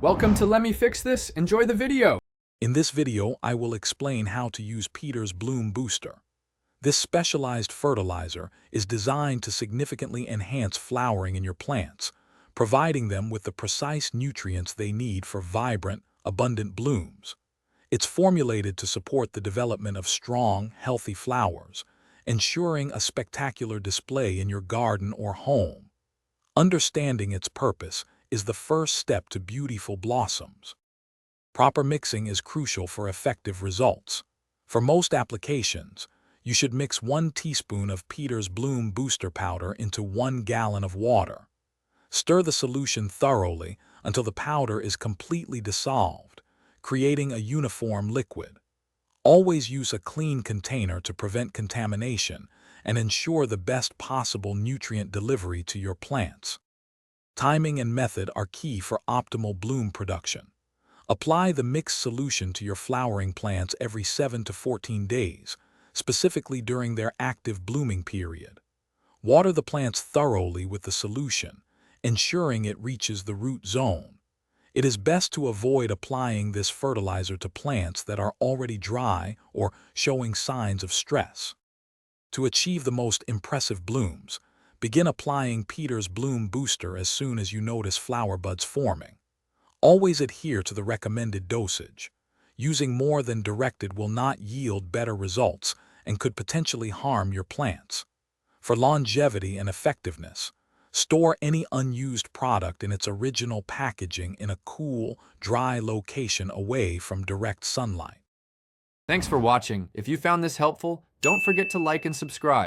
Welcome to Let Me Fix This. Enjoy the video. In this video, I will explain how to use Peter's Bloom Booster. This specialized fertilizer is designed to significantly enhance flowering in your plants, providing them with the precise nutrients they need for vibrant, abundant blooms. It's formulated to support the development of strong, healthy flowers, ensuring a spectacular display in your garden or home. Understanding its purpose is the first step to beautiful blossoms. Proper mixing is crucial for effective results. For most applications, you should mix 1 teaspoon of Peter's Bloom Booster powder into 1 gallon of water. Stir the solution thoroughly until the powder is completely dissolved, creating a uniform liquid. Always use a clean container to prevent contamination and ensure the best possible nutrient delivery to your plants. Timing and method are key for optimal bloom production. Apply the mixed solution to your flowering plants every 7 to 14 days, specifically during their active blooming period. Water the plants thoroughly with the solution, ensuring it reaches the root zone. It is best to avoid applying this fertilizer to plants that are already dry or showing signs of stress. To achieve the most impressive blooms, begin applying Peter's Bloom Booster as soon as you notice flower buds forming. Always adhere to the recommended dosage. Using more than directed will not yield better results and could potentially harm your plants. For longevity and effectiveness, store any unused product in its original packaging in a cool, dry location away from direct sunlight. Thanks for watching. If you found this helpful, don't forget to like and subscribe.